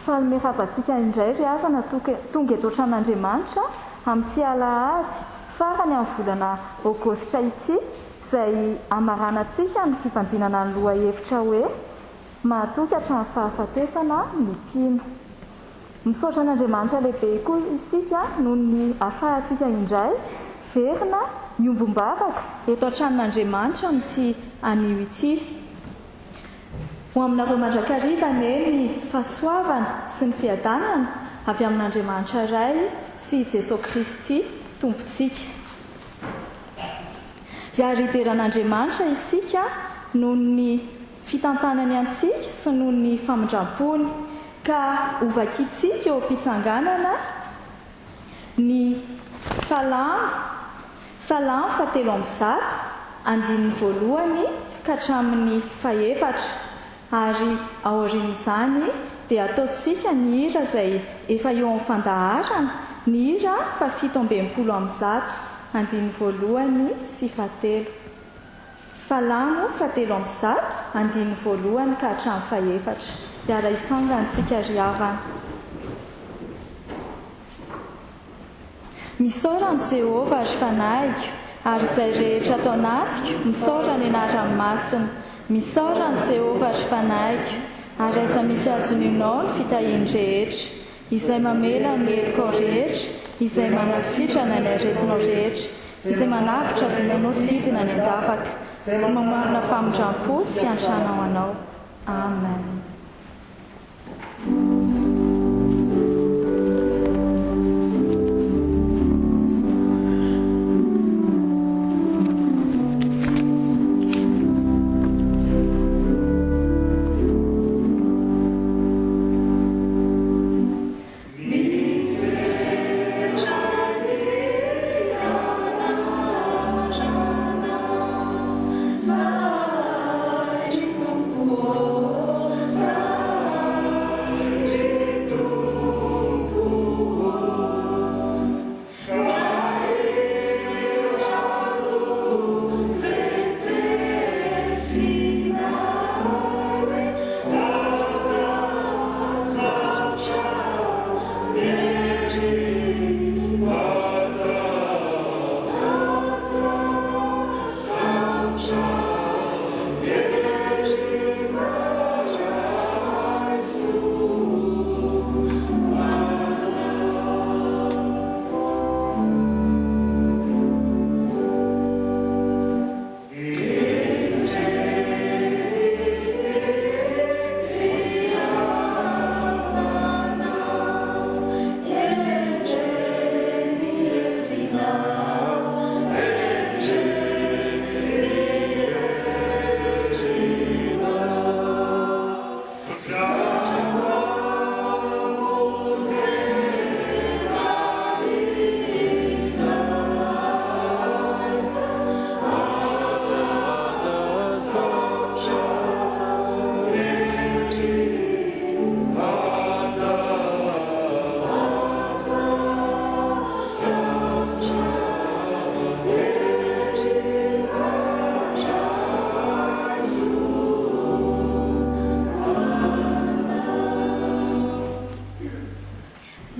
Falmefavantsika indray ry havana tonga eto an-tranon'Andriamanitra amin'ity alahady farany amin'ny volana aogositra ity, izay amaranantsika ny fifanjinana ny loha hevitra hoe mahatoky hatramin'ny fahafatesana ny mpino. Misaotra an'Andriamanitra lehibe koa isika noho ny ahafahantsika indray verina miombom-bavaka eto an-tranon'Andriamanitra amin'ity anio ity. Ho aminareo mandrakariva ny fahasoavana sy ny fiadanana avy amin'Andriamanitra iray sy Jesosy Kristy tompontsika. Iary ideran'Andriamanitra isika noho ny fitantanany antsika sy noho ny famindrampony ka ovakitsika eo am-pitsanganana ny salamo 3:1 andininy voalohany ka hatramin'ny 4 ary aorian'izany dia ataontsika ny hira izay efa eo amin'ny fandaharana, ny hira 7:20 andininy voalohany sy 3. Salamo 3:1 andininy voalohany ka hatramin'ny 4. Iara isangantsika ry havana. Misaorana Jehovah ary fanahigo, ary izay rehetra atao anatiko misaora ny anarany masina. Misaorana Jehovah ary fanahigo, ary aiza misy azoninao ny fitahiany rehetra, izay mamela ny heloka rehetra, izay manasitrana ny aretinao rehetra, izay manavitra vinanao sidina ny andavaka, mamarina famindrampo sy fiantranao anao. Amen.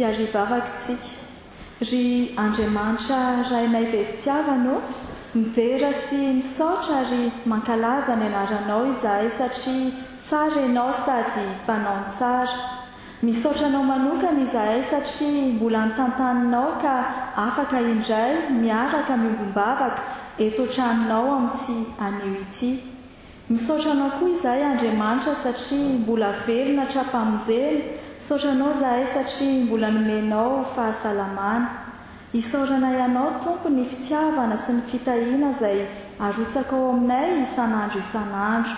Iary vavakitsika, ry Andriamanitra rainay be fitiavanao, midera sy misaotra ary mankalaza ny anaranao izahay satria tsara ianao sady mpanao ny tsara. Misaotra anao manokana izahay satria mbola nitantaninao ka afaka indray miaraka miombom-bavaka eto an-tranonao amin'ity anio ity. Misaotra anao koa izahay Andriamanitra satria mbola velona hatrampamonjena. Misaotra anao izahay satria mbola nomenao fahasalamana. Isaorana ianao Tompo ny fitiavana sy ny fitahiana izay arotsaka ao aminay isan'andro isan'andro.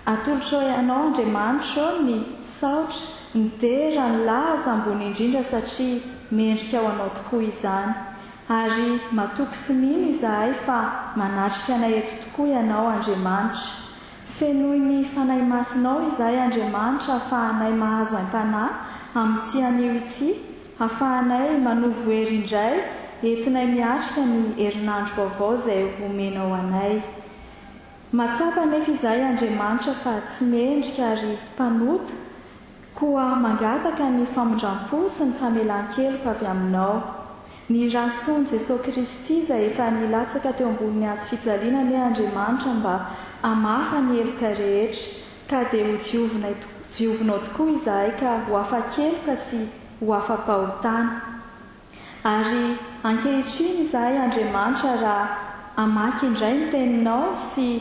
Atolotra ianao Andriamanitra ny saotra, ny dera, ny laza ambony indrindra satria mendrika ao anao tokoa izany. Ary matoky sy mino izahay fa manatrika anay eto tokoa ianao Andriamanitra. Fenoy ny fanahy masinao izahay Andriamanitra ahafahanay mahazo haim-panahy amin'ity anio ity, ahafahanay manovo hery indray entinay miatrika ny herinandro vaovao izay omenao anay. Matsapa nefa izahay Andriamanitra fa tsy mendrika ary mpanota koa mangataka ny famondram-po sy ny famelan-keloka avy aminao. Ny rason Jesosy Kristy izay efa nilatsaka teo ambony hazo fijaliana ny Andriamanitra mba hamafa ny heloka rehetra, ka dia ho diovinao tokoa izahay ka ho afa-keloka sy ho afa-pahotana. Ary ankehitriny izahay Andriamanitra raha hamaky indray ny teninao sy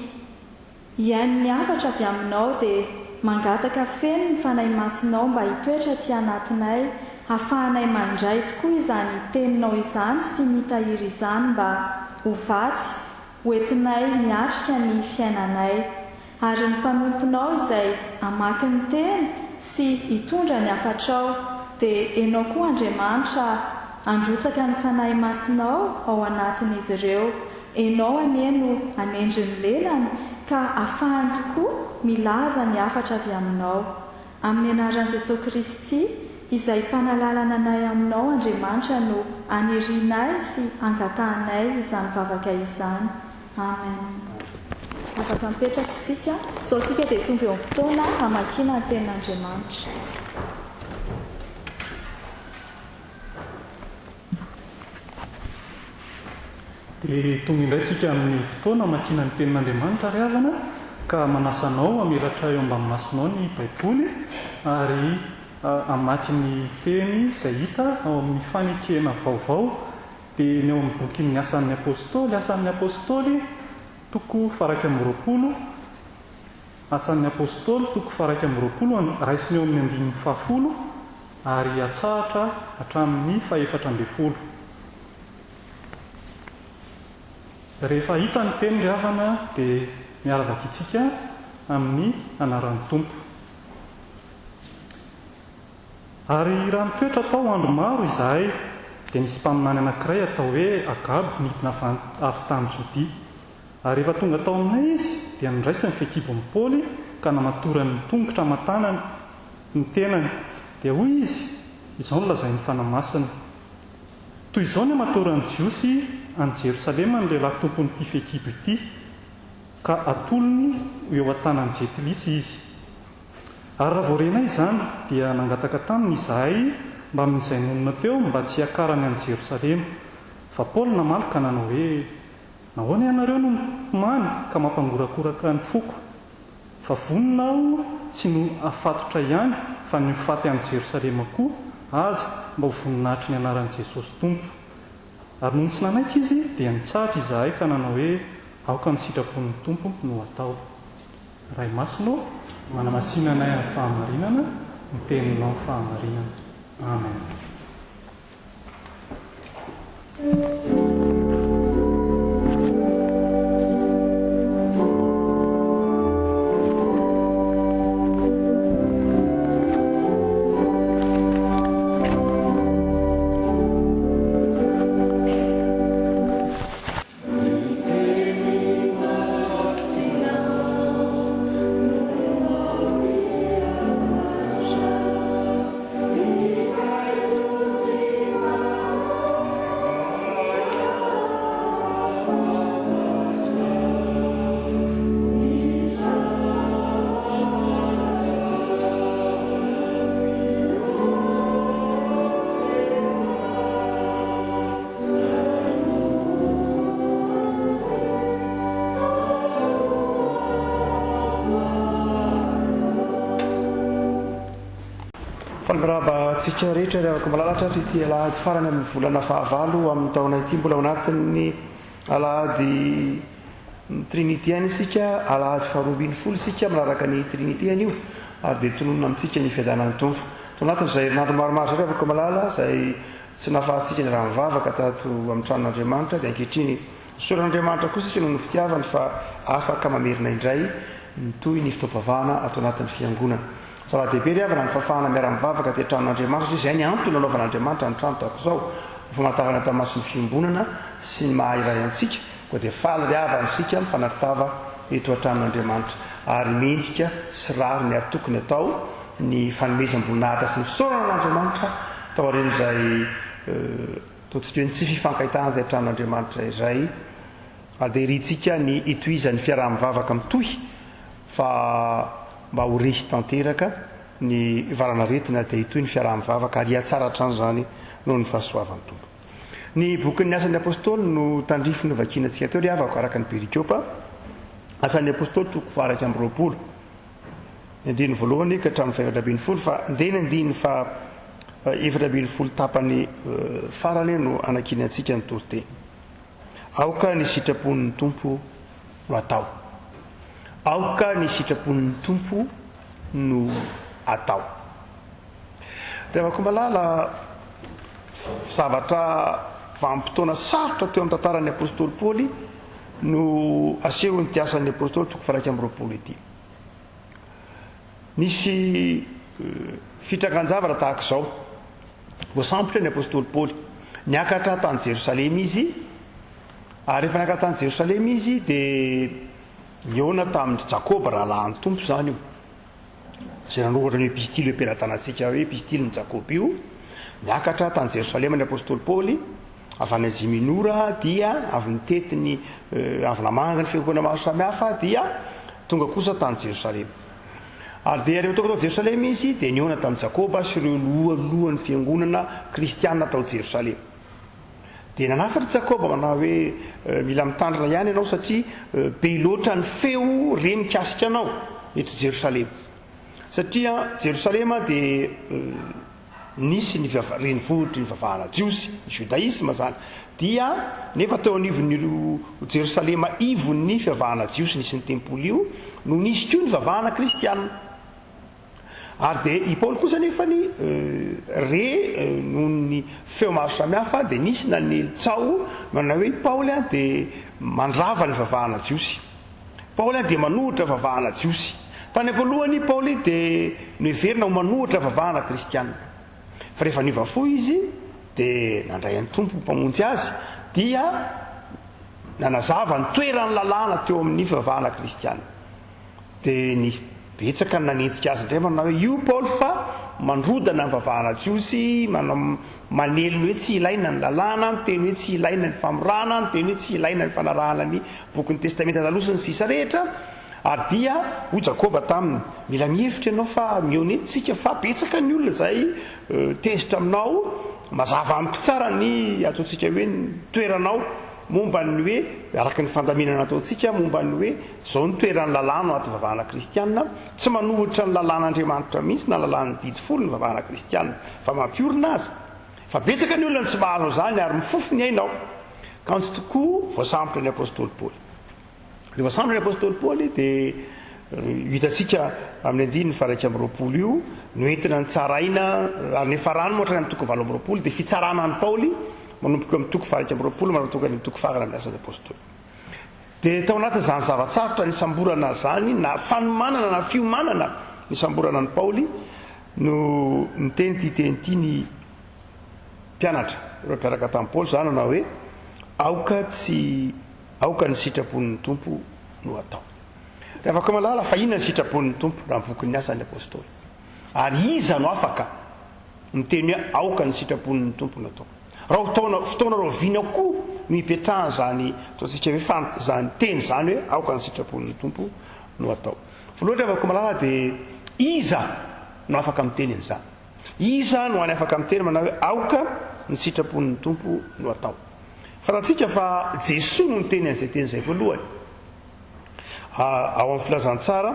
hiaino ny hafatra avy aminao dia mangataka feno ny fanahy masinao mba hitoetra ty anatinay, hahafahanay mandray tokoa izany teninao izany sy mitahiry izany mba ho vatsy hoentinay miatrika ny fiainanay. Ary ny mpanomponao izay hamaky ny teny sy hitondra ny hafatrao dia ianao koa Andriamanitra androtsaka ny fanahy masinao ao anatin'izy ireo. Ianao aneno anendry ny lelany ka ahafahany tokoa milaza ny hafatra avy aminao. Amin'ny anaran'i Jesosy Kristy izay mpanalalana anay aminao Andriamanitra no anirinay sy angatahanay izany vavaka izany. Amen. Afaka mipetraka isika, izao tsika dia tonga eo amin'ny fotoana hamakiana ny tenin'Andriamanitra. Dia tonga indray tsika amin'ny fotoana hamakiana ny tenin'Andriamanitra ry havana, ka manasanao hamelatra eo ambany masonao ny baiboly ary hamaky ny teny izay hita ao amin'ny fanekena vaovao. Dia ny ao amin'ny boky ny asan'ny apôstôly toko faraky amby roapolo, asan'ny apôstôly toko faraky amby roapolo, raisiny eo amin'ny 10 ary atsahatra hatramin'ny 410. Rehefa hita ny teny ry havana dia miaravaka itsika amin'ny anaran'ny Tompo. Ary raha mitoetra tao andro maro izahay dia nisy mpaminany anankiray atao hoe Agabo midina avy tany Jodia. Ary rehefa tonga tao aminay izy dia niraisiny fekibon'ny Paoly ka namatorany ny tongotra aman-tanany ny tenany. Dia hoy izy, izao no lazain'ny fanamasiny: toy izao ny amatorany Jiosy any Jerosalema ny lehilahy tompon'ity fekibo ity, ka atolony eo an-tanany Jetilisy izy. Ary raha voarenay izany dia nangataka taminy izahay mba amin'izay monina teo mba tsy hakarany any Jerosalema. Fa Paoly namaly ka nanao hoe: nahoana ianareo no mipomany ka mampangorakoraka ny foko? Fa vonina aho tsy no afatotra ihany fa ny mifaty any Jerosalema koa aza mba ho voninahitry ny anaran'i Jesosy Tompo. Ary noho tsy nanaiky izy dia nitsahatra izahay ka nanao hoe aoka ny sitrapon'ny Tompo no atao. Ray masonao manamasinana anay amin'ny fahamarinana, ny teninao ny fahamarinana. Amen. Tsika rehetra ry afaka malalatra ity alahady farany amin'ny volana fahavalo amin'ny taona ity, mbola ao anatin'ny alahady trinitiany isika, alahady faharoambin'ny folo isika manaraka ny trinitiany io, ary dia tononona amintsika ny fiadanan'ny Tompo. Tao anatin'izay herinandro maromaro zay afaka malala izay tsy nahafahantsika ny raha mivavaka tato amin'ny tranon'Andriamanitra, dia ankehitriny soran'Andriamanitra kosa isika noho ny fitiavany fa afaka mamerina indray toy ny fitaovavahana atao anatin'ny fiangonana. Zava-dehibe ry havana ny fafahana miara-mivavaka ty tranon'Andriamanitra, izay ny antony anaovan'Andriamanitra ny trano tahaka izao, famatavana tamasiny fiombonana sy ny maha-iray antsika, koa dia faly ry havana isika mifanaritava eto an-tranon'Andriamanitra, ary mendrika sy rary ny ary tokony atao ny fanomezam-boninahitra sy ny fisaorana an'Andriamanitra tao aoriana izay totsika hoe tsy fifankahitana izay tranon'Andriamanitra izay. Ary dia irintsika ny itoizan'ny fiaraha-mivavaka mitohy fa mba ho resy tanteraka ny varana retina dia itoy ny fiaraha-mivavaka ary atsara trano zany noho ny fahasoavan'ny tompo. Ny bokin'ny asan'ny apôstôly no tandrify novakianantsika teo ry avako araka ny perikiopa. Asan'ny apôstôly toko varaka amin'ny roapolo ndiny voalohany ka hatramin'ny efatra ambin'ny folo fa ndeny andiny fa efatra ambin'ny folo tapany farany no anakiny antsika ny toroteny. Aoka ny sitrapon'ny tompo no atao. Aoka ny sitrapon'ny tompo no atao. Rehefako malala zavatra vanim-potoana sarotra teo amin'ny tantaran'ny apôstôly Paoly no aseho ny tiasan'ny apôstôly toko varaka amin'ny roapolo ity. Nisy fitrakan-javatra tahaka izao voasambotra ny apôstôly Paoly niakatra tany Jerosalema izy, ary rehefa niakatra tany Jerosalema izy dia niona tamin'ny Jakoba rahalahin'ny tompo zany io. Izay nanoratra ny epistily ampelantanantsika hoe epistily ny Jakoba io. Niakatra tany Jerosalema ny apôstôly Paoly, avy any Azia Minora dia avy nitetiny avy namanga ny fiangonana maro samihafa dia tonga kosa tany Jerosalema. Ary dia rehefa tonga tao Jerosalema izy dia niona tamin'ny Jakoba sy ireo lohalohan'ny fiangonana kristianina tao Jerosalema. Dia nanafatra Jakoba manao hoe mila mitandrina ihany ianao satria be loatra ny feo re mikasika anao eto Jerosalema. Satria Jerosalema dia nisy ny renivohitry ny vavahana jiosy, ny judaisma zany. Dia nefa teo anivon'io Jerosalema ivon'ny fiavahana jiosy nisy ny tempoly io no nisy koa ny vavahana kristianina. Ary dia i Paoly kosa nefany noho ny feo maro samihafa dia nisy nanelitsao manao hoe Paoly dia mandrava ny vavahana jiosy. Paoly dia manohitra vavahana jiosy. Tany am-polohany Paoly dia noheverina ho manohitra vavahana kristianina. Fa rehefa niova fo izy dia nandray ny tompo mpamonjy azy dia nanazava ny toerany lalàna teo amin'ny fivavahana kristianina. Dia ny betsaka nanentsika azy indray manao hoe io Paoly fa mandrodana ny vavahana jiosy, manely ny hoe tsy ilaina ny lalàna, nyteny hoe tsy ilaina ny famorana, nyteny hoe tsy ilaina ny fanarahana ny bokin'ny testamenta andalosany sy sisa rehetra. Ary dia ho Jakoba taminy mila mihevitra ianao fa mionetsika fa betsaka ny olona zay tezitra aminao, mazava amiko tsara ny ataontsika hoe ny toeranao momba ny hoe araka ny fandaminana ataontsika momba ny hoe zao ny toeran'ny lalàna anaty vavahana kristianina, tsy manohitra ny lalàn'Andriamanitra mihitsy na lalàn'ny didifolo ny vavahana kristianina fa mampiorina azy. Fa betsaka ny olona tsy mahazo zany ary mifofony ainao. Kantsy tokoa voasambotra ny apôstôly Paoly. Ny voasambotra ny apôstôly Paoly dia hitantsika amin'ny andiny faraka amin'ny roapolo io noentina ny tsaraina ary nefa rano moatra amin'ny toko valo amin'ny roapolo dia fitsarana ny Paoly manomboka amin'ny toko faraka amin'ny roapolo manotonga amin'ny toko farana amin'ny asan'ny apôstôly. Dia tao anatin'izany zavatsarotra ny samborana zany na fanomanana na fiomanana ny samborana ny Paoly no niteny titeny ity ny mpianatra ireo mpiaraka tamin'ny Paoly zany na hoe aoka ny sitrapon'ny tompo no atao. Rehefa malala fa inona ny sitrapon'ny tompo raha bokin'ny asan'ny apôstôly. Ary iza no afaka miteny hoe aoka ny sitrapon'ny tompo no atao. Raha fotoana roviana koa no hipetrahany zany ataontsika hoe zany teny zany hoe aoka ny sitrapon'ny tompo no atao. Voalohany rehefa malala dia iza no afaka miteny an'izany. Iza no any afaka miteny manao hoe aoka ny sitrapon'ny tompo no atao. Faratsika fa Jesosy no niteny an'izay teny izay voalohany. Ao amin'ny filazantsara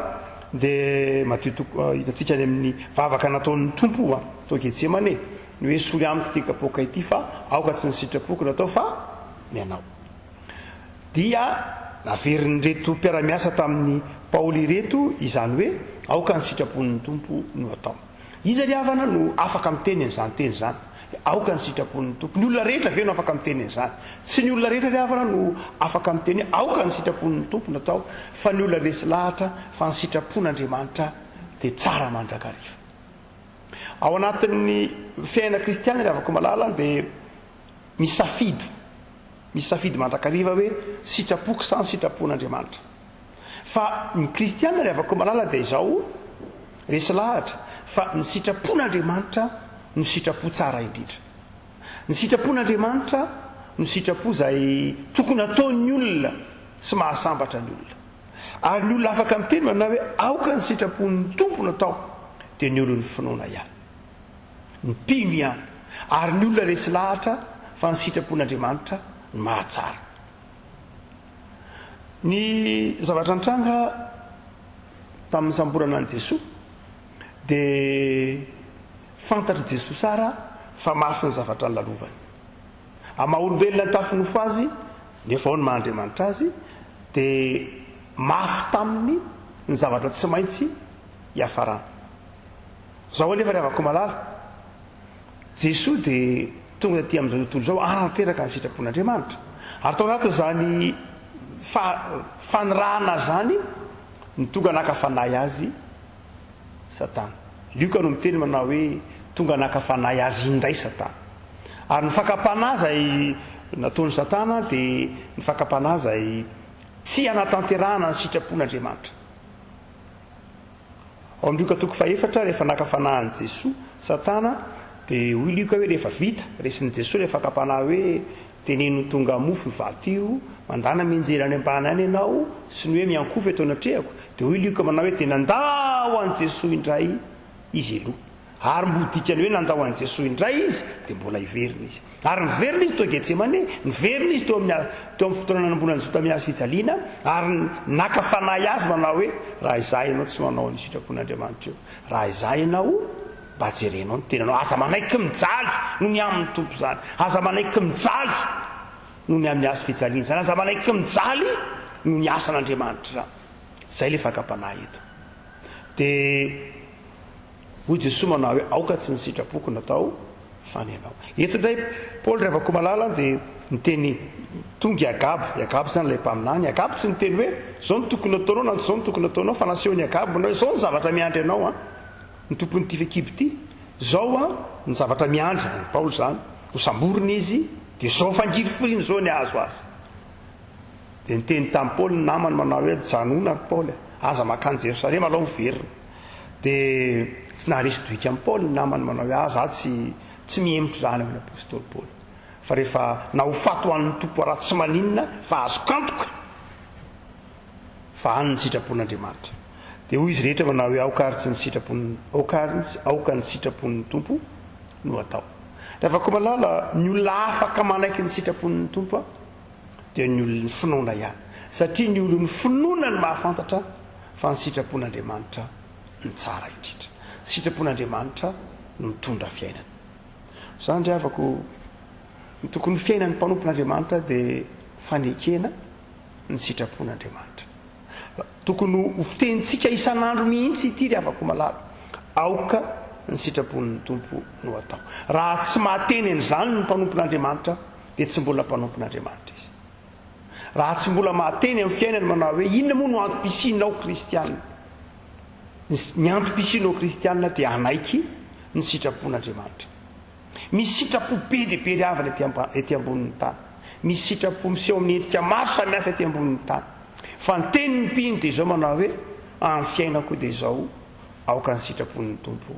dia hitantsika any amin'ny vavaka nataon'ny tompo tao Getsemane ny hoe soly amiko ty kapoaka ity fa aoka tsy ny sitrapoko no atao fa mianao. Dia naverin'reto mpiara-miasa tamin'ny Paoly reto izany hoe aoka ny sitrapon'ny tompo no atao. Iza ry havana no afaka miteny an'izany teny izany. Aoka ny sitrapon'ny tompo. Ny olona rehetra ve no afaka miteny an'izany. Tsy ny olona rehetra ry havana no afaka miteny aoka ny sitrapon'ny tompo no atao fa ny olona resy lahatra fa ny sitrapon'Andriamanitra dia tsara mandrakariva. Ao anatin'ny fiaina kristianina ry havako malala dia misafidy mandrakariva hoe sitrapoko sa ny sitrapon'Andriamanitra. Fa ny kristianina ry havako malala dia izao resy lahatra fa ny sitrapon'Andriamanitra no sitrapo tsara indrindra. Ny sitrapon'Andriamanitra no sitrapo izay tokony ataon'ny olona sy mahasambatra ny olona. Ary ny olona afaka miteny manao hoe aoka ny sitrapon'ny tompo no atao dia ny olon'ny finoana ihany, ny mpino ihany. Ary ny olona resy lahatra fa ny sitrapon'Andriamanitra ny mahatsara. Ny zavatra nitranga tamin'ny samborana an' Jesosy dia fantatry Jesosy sara fa mafy ny zavatra ny lalovany. Amaha-olombelona ny tafinofo azy nefa ao ny mahandriamanitra azy, dia mafy taminy ny zavatra tsy maintsy hiafarana. Zao anefa rehavako malala, Jesosy dia tonga aty amin'izao tontolo izao anateraka ny sitrapon'Andriamanitra. Ary tao anatin'izany fanirahana zany ny tonga nakafanahy azy Satana. Lioka no miteny manao hoe tonga nakafanahy azy indray Satana. Ary ny fakapanahy zay nataony Satana dia ny fakapanahy zay tsy anatanterahana ny sitrapon'Andriamanitra. Ao amin'ny Lioka 4 rehefa nakafanahy an'i Jesosy Satana dia hoy Lioka hoe rehefa vita resin'i Jesosy rehefa fakapanahy hoe teneno tonga mofo ivatio, mandana menjera any ambany any ianao sy ny hoe miankofy eto anatrehako. Dia hoy Lioka manao hoe dia nandao an'i Jesosy indray izy eloha. Ary mbodikany hoe nandao an'i Jesosy indray izy dia mbola hiverina izy. Ary niverina izy teo Getsemane, niverina izy teo amin'ny fotoana nanomboana ny Zotamiasy fijaliana, ary nakafanahy azy manao hoe raha izahay ianao tsy manao ny sitrapon'Andriamanitra io, raha izahay ianao mba jerenao ny tenanao, aza manaiky mijaly no ny amin'ny tompo zany, aza manaiky mijaly no ny amin'ny asy fijaliana zany, aza manaiky mijaly no ny asan'Andriamanitra zany. Zay le fakapanahy eto. Dia hoy Jesosy manao hoe aoka tsy ny sitrapoko natao fanenao. Eto indray Paoly rehavako malala dia niteny tonga Agabo zany ilay mpaminany. Agabo tsy niteny hoe zao ny tokony ataonao na zao ny tokony ataonao, fa nasehony Agabo manao hoe zao ny zavatra miandry anao ny tompony ty fekiby ty, zao ny zavatra miandry Paoly zany, ho samboriny izy dia zao fangiry firiny zao ny azo azy. Dia niteny tamin'ny Paoly ny namany manao hoe janona Paoly, aza makany Jerosalema aloha miverina. Dia tsy naharesy doika amin'ny Paoly ny namany manao hoe aza tsy mihemitra zany amin'ny apôstôly Paoly, fa rehefa na ho fato an'ny tompo raha tsy maninona fa azo kantoka fa any ny sitrapon'Andriamanitra. Dia hoy izy rehetra manao hoe aoka ny sitrapon'ny tompo no atao. Rehefa koa malala ny olona afaka manaiky ny sitrapon'ny tompo dia ny olon'ny finoana ihany, satria ny olon'ny finoana ny mahafantatra fa ny sitrapon'Andriamanitra ny tsara indrindra. Sitrapon'Andriamanitra no mitondra fiainana. Zany ry havako, ny tokony fiainan'ny mpanompon'Andriamanitra dia fanekena ny sitrapon'Andriamanitra. Tokony ho fitenitsika isan'andro mihitsy ity ry havako malala, aoka ny sitrapon'ny tompo no atao. Raha tsy mahateny an'izany ny mpanompon'Andriamanitra dia tsy mbola mpanompon'Andriamanitra izy. Raha tsy mbola mahateny amin'ny fiainany manao hoe inona moa no antom-pisinao kristianina, ny antom-pisinao kristianina dia anaiky ny sitrapon'Andriamanitra. Misy sitrapo be dia be ry havana ety ambonin'ny tany, misy sitrapo miseho amin'ny endrika maro samihafa ety ambonin'ny tany, fa ny tenin'ny mpino dia izao manao hoe amin'ny fiainako dia izao aoka ny sitrapon'ny tompo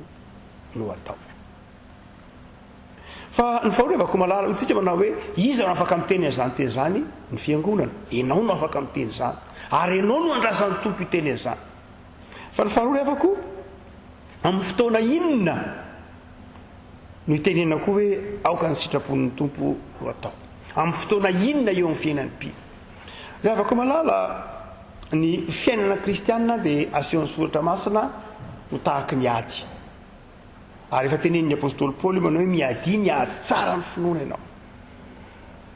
no atao. Fa ny faharovako malala tsika manao hoe iza no afaka miteny an'izany teny zany? Ny fiangonana. Ianao no afaka miteny zany, ary ianao no andrasan'ny tompo hiteny an'izany. Fa ny faharovako amin'ny fotoana inona no hitenena koa hoe aoka ny sitrapon'ny tompo no atao? Amin'ny fotoana inona eo amin'ny fiainan'ny mpino? Rehavako malala ny fiainana kristianina dia asehon'ny soratra masina ho tahaky ny ady. Ary efa tenenin'ny apôstôly Paoly manao hoe miady tsara ny finoana ianao.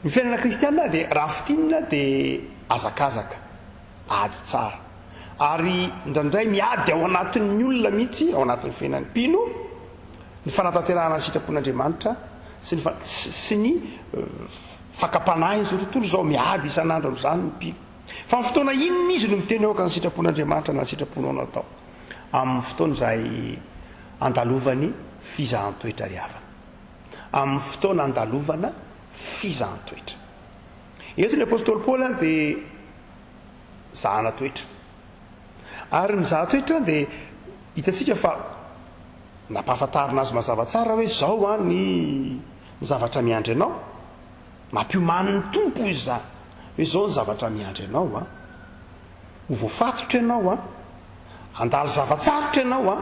Ny fiainana kristianina dia rafitinina dia azakazaka, ady tsara. Ary indraindray miady ao anatin'ny olona mihitsy, ao anatin'ny fiainan'ny mpino, ny fanatanterahana ny sitrapon'Andriamanitra sy ny fakapanahy izao tontolo zao miady isan'andro amin'izany ny mpino. Fa amin'ny fotoana inona izy no miteny aoka ny sitrapon'Andriamanitra na ny sitraponao no atao? Amin'ny fotoana izay andalovany fizahan-toetra ry havana. Amin'ny fotoana andalovana fizahan-toetra. Eto ny apôstôly Paoly dia zahana toetra. Ary ny zahan-toetra dia hitantsika fa nampahafantarina azy mazava tsara hoe zao ny zavatra miandry anao, mampioman'ny tompo izy zany hoe zao ny zavatra miandry anao ho voafatotra ianao, handalo zavatsarotra ianao,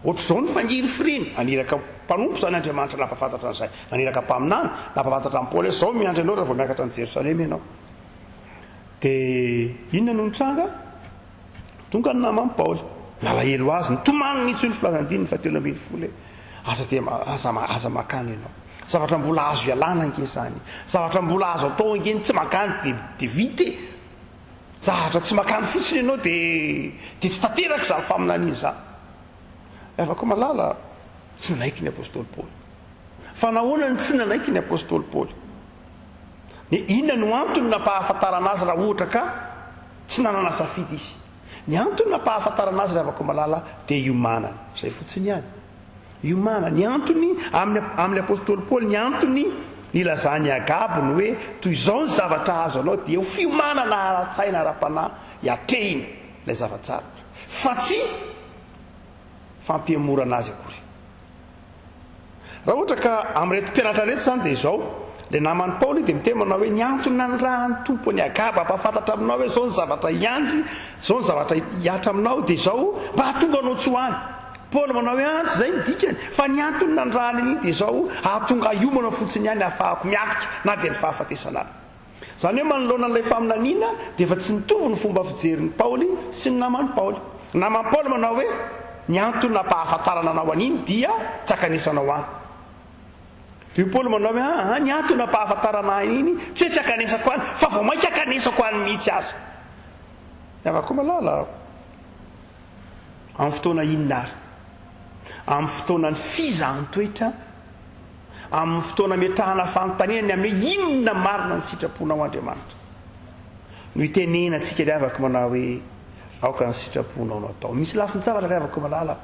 ohatr'izao ny fangiry fireny aniraka mpanompo zany Andriamanitra napafantatra an'izay naniraka mpaminany napafantatra amin'ny Paoly zao miandry anao raha vao miakatra ny Jerosalema ianao dia inona no nitranga tonga ny namany Paoly nalahelo azy nitomany mihitsy ny filazandininy fa 740 aza makany ianao zavatra mbola azo ialana ange zany zavatra mbola azo atao ange tsy makany dia vite zavatra tsy makany fotsiny ianao dia tsy tanteraka zany faminan'iny zany afaka malala tsy nanaiky ny apôstôly Paoly fa nahoana ny tsy nanaiky ny apôstôly Paoly inona no antony nampahafantarana azy raha ohatra ka tsy nanana safidy izy ny antony nampahafantarana azy raha afaka malala dia iomanana izay fotsiny ihany iomana ny antony amin'ny apôstôly Paoly ny antony nilazany agabony hoe toy izao ny zavatra azo anao dia ho fiomanana ara-tsaina ara-panahy hiatrehina ilay zava-tsara fa tsy fampiamorana azy akory raha ohatra ka amin'reto mpianatra reto zany dia izao le namany Paoly dia miteny manao hoe ny antony nanirahany tompo ny agaba ampahafantatra aminao hoe zao ny zavatra hiandry zao ny zavatra hiatra aminao dia izao mba hahatonga anao tsy hoany Paoly manao hoe tsy izay midikany fa ny antony nanirahany an'iny dia izao hahatonga iomana fotsiny ihany ahafahako miatrika na dia ny fahafatesana zany hoe manoloana n'ilay faminaniana dia efa tsy nitovy ny fomba fijerin'ny Paoly sy ny namany Paoly namany Paoly manao hoe ny antony nampahafantarana anao an'iny dia tsy akanesanao any dia Paoly manao hoe ny antony nampahafantarana an'iny tsy hoe tsy akanesako any fa vao mainka akanesako any mihitsy aza afaka malala amin'ny fotoana inona ary amin'ny fotoana ny fizahn-toetra amin'ny fotoana metrahana fanontaniana ny amin'ny inona marina ny sitraponao Andriamanitra no itenena antsika dia afaka manao hoe aoka ny sitraponao no atao misy lafiny zavatra ry afaka malala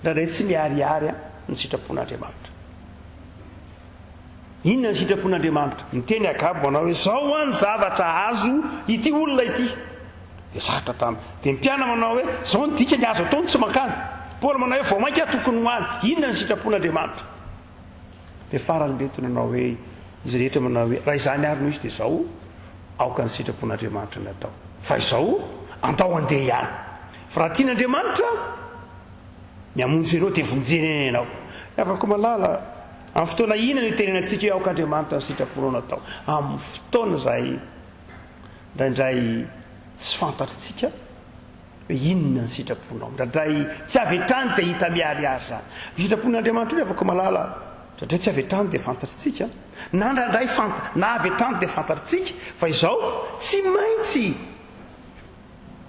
raharay tsy miariary ny sitrapon'Andriamanitra inona ny sitrapon'Andriamanitra miteny agabo manao hoe zao any zavatra azo ity olona ity dia zatra tamy dia mipiana manao hoe zao ny dika ny azo ataony tsy makany Paoly manao hoe vao mainka tokony hoany inona ny sitrapon'Andriamanitra dia farany betona manao hoe izy rehetra manao hoe raha izany ary no izy dia zao aoka ny sitrapon'Andriamanitra ny atao fa izao andao andeha ihany fa raha tian'Andriamanitra miamonjy ianao dia vonjeny ianao afaka malala amin'ny fotoana ina no itenenantsika hoe aoka Andriamanitra ny sitraponao no atao amin'ny fotoana izay indraindray tsy fantatritsika hoe inona ny sitraponao indraindray tsy avy hatrany dia hita miariary zany ny sitrapon'Andriamanitra hoe afaka malala indraindray tsy avy hatrany dia fantatritsika na indraindray na avy hatrany dia fantatritsika fa izao tsy maintsy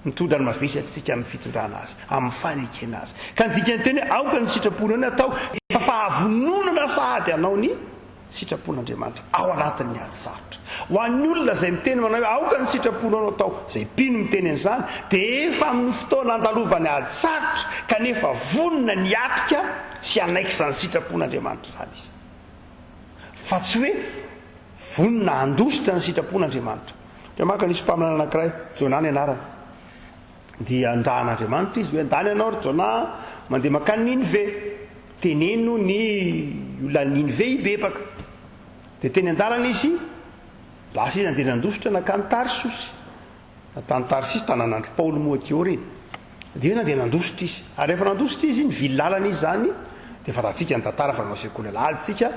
mitondra ny mavesatritsika ny fitondrana azy amin'ny fanekena azy ka ny dikany teny hoe aoka ny sitraponao ny atao efa fahavononana sahady anao ny sitrapon'Andriamanitra ao anatin'ny ady sarotra ho an'ny olona izay miteny manao hoe aoka ny sitraponao no atao izay pino miteny an'izany dia efa amin'ny fotoana andalovany ady sarotra kanefa vonona ny atrika sy anaiky izany sitrapon'Andriamanitra zany izy fa tsy hoe vonona andositra ny sitrapon'Andriamanitra dia maka nisy mpaminana anankiray Jona ny anarany dia andrahan'Andriamanitra izy hoe andany ianao ry Jona mandeha makany Ninive teneno ny olona Ninive hibebaka dia teny an-dalana izy lasa izy andeha nandositra nakany Tarsosy natany Tarsisy tanànandro Paoly moatio reny dia nandeha nandositra izy ary rehefa nandositra izy nivily lalana izy zany dia fantatsika ny tantara fa nanao sekoly lalitsika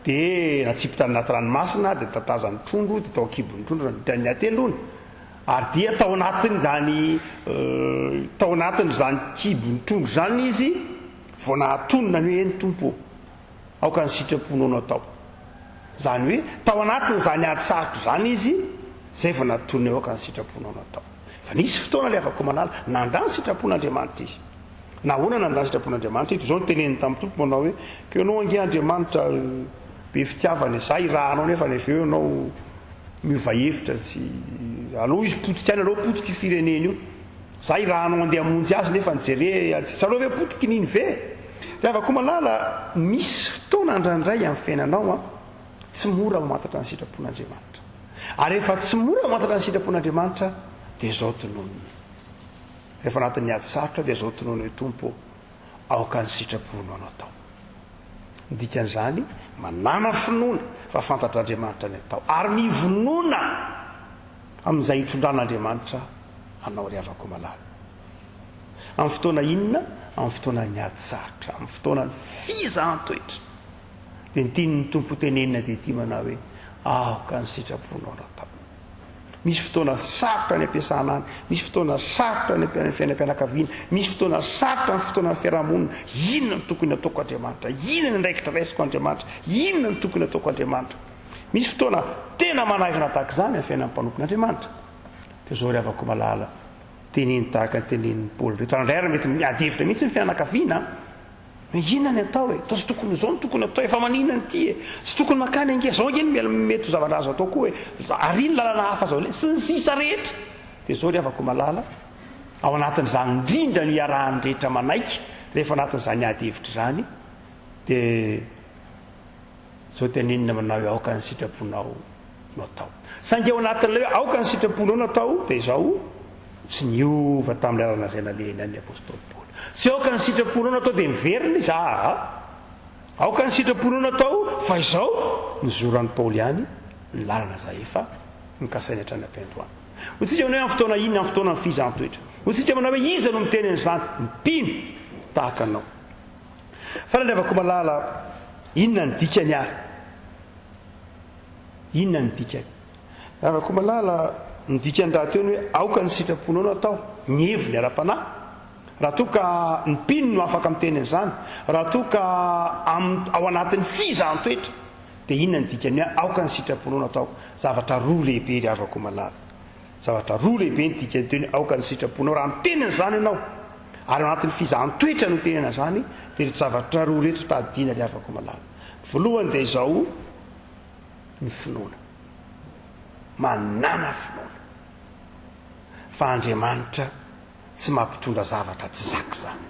dia natsipitra anaty ranomasina dia tatazany trondro dia tao akibon'ny trondro nandritra atelony ary dia tao anatin'izany kibon'ny trondro zany izy vao nahatonona ny hoe eny tompo aoka ny sitraponao no atao zany hoe tao anatin'izany ady sarotro zany izy zay vao nahatonona aoka ny sitraponao no atao fa nisy fotoana le afaka malala nandany sitrapon'Andriamanitra izy nahoana nandany sitrapon'Andriamanitra ito zao ny teneny tamin'ny tompo manao hoe ke anao ange Andriamanitra be fitiavana za irahanao nefa nefa eo anao miova hevitra sy alao izy potika any alao potiky firenena io za irahanao andeha amonjy azy nefa nijere tsy alao hoe potiky niny ve dia afaka malala misy fotoana indraindray amin'ny fiainanao tsy mora mamantatra ny sitrapon'Andriamanitra ary rehefa tsy mora mamantatra ny sitrapon'Andriamanitra dia zao tonony rehefa anatin'ny ady sarotra dia zao tonony hoe tompo aoka ny sitraponao no atao dikan'izany manana finoana fa fantatr'Andriamanitra ny atao ary mivonona amin'izay hitondran'Andriamanitra anao ry avako malala amin'ny fotoana inona amin'ny fotoana ny ady sarotra, amin'ny fotoana ny fizahan-toetra, dia nytianyny tompo tenenina dia ty manao hoe aoka ny sitraponao natao. Misy fotoana sarotra ny ampiasana any, misy fotoana sarotra ny fiainam-pianakaviana, misy fotoana sarotra ny fotoana ny fiarahamonina. Inona ny tokony ataoko Andriamanitra? Inona ny ndraikitra raisiko Andriamanitra? Inona ny tokony ataoko Andriamanitra? Misy fotoana tena manahirana tahaka izany amin'ny fiainan'ny mpanompon'Andriamanitra. Dia zao ry havako malala teneny tahaka ny tenenin'ny Paoly reto. Andray mety miady hevitra mihitsy ny fianakaviana. Inona ny atao e? Tsy tokony izao ny tokony atao, efa manina ny ty e, tsy tokony makany ange zao eny mety ho zavatra azo atao koa hoe ary ny lalana hafa zao le sy ny sisa rehetra. Dia zao ry havako malala ao anatin'izany indrindra ny iarahany rehetra manaiky rehefa anatin'izany ady hevitra izany dia zao tenenina manao hoe aoka ny sitraponao natao. Saingy ao anatin'ilay hoe aoka ny sitraponao natao dia izao tsy niova tamin'ny lalana izay nalehany any apôstôly Paoly. Tsy aoka ny sitraponao natao dia miverina izy aoka ny sitraponao natao fa izao nizoran'ny Paoly ihany ny lalana izay efa nikasainy hatrany am-piandohana. Hotsika manao hoe amin'ny fotoana inona amin'ny fotoana ny fizahan-toetra. Hotsika manao hoe iza no miteneny izany mpino tahaka anao. Fa lavako malala inona ny dikany ary? Inona ny dikany? Lavako malala ny dikany raha teo hoe aoka ny sitraponao natao, ny heviny ara-panahy. Raha toa ka ny mpino no afaka miteny an'izany, raha toa ka ao anatin'ny fizahan-toetra, dia inona ny dikany hoe aoka ny sitraponao natao? Zavatra roa lehibe ry havako malala. Zavatra roa lehibe ny dikany teny aoka ny sitraponao raha mitenena izany ianao ary ao anatin'ny fizahan-toetra no tenena izany, dia reto zavatra roa reto tadiana ry havako malala. Voalohany dia izao ny finoana, manana finoana fa Andriamanitra tsy mampitondra zavatra tsy zaka zany.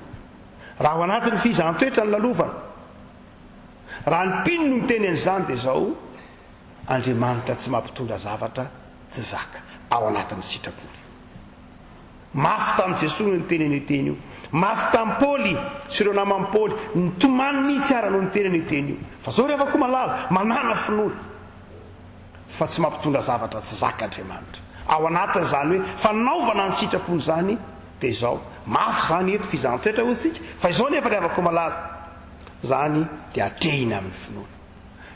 Raha ao anatin'ny fizahan-toetra ny lalovana, raha ny mpino no miteneny izany dia izao Andriamanitra tsy mampitondra zavatra tsy zaka ao anatin'ny sitrapon'ny. Mafy tamin'i Jesosy no niteneny io teny io, mafy tamin'ny Paoly sy ireo naman'i Paoly nitomany mihitsy ara no niteneny io teny io. Fa zao ry havako malala manana finoana fa tsy mampitondra zavatra tsy zaka Andriamanitra ao anatin'izany hoe fanaovana ny sitrapony izany. Dia izao mafy zany eto fizahan-toetra hotsika, fa izao nefa ry havako malala zany dia atrehina amin'ny finoana.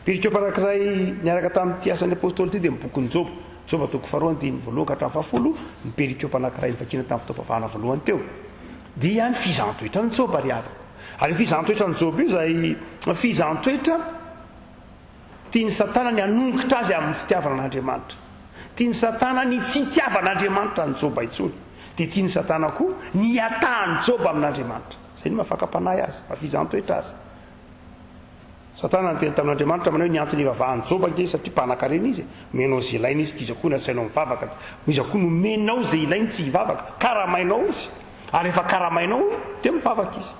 Perikopy anankiray niaraka tamin'ity asan'ny apôstôly ity dia mibokyn'ny Joba, Joba toko 4:7 ny perikopy anankiray nivakina tamin'ny fotoam-pavahana voalohany teo. Dia ny fizahan-toetra ny Joba ry havako. Ary fizahan-toetra ny Joba io izay fizahan-toetra tiany Satana ny hanongitra azy amin'ny fitiavana an'Andriamanitra. Tiany Satana ny tsy hitiavan'Andriamanitra ny Joba intsony. Dia tiany Satana koa ny atahany Joba amin'Andriamanitra. Izay no mahafaka-panahy azy, mahafizahan-toetra azy. Satana ny teny tamin'Andriamanitra manao hoe ny antony ivavahany Joba nge satria mpanan-karena izy, menao izay ilainy izy, iza koa nasainao mivavaka, iza koa no menao izay ilainy tsy hivavaka, karamainao izy. Ary rehefa karamainao dia mivavaka izy.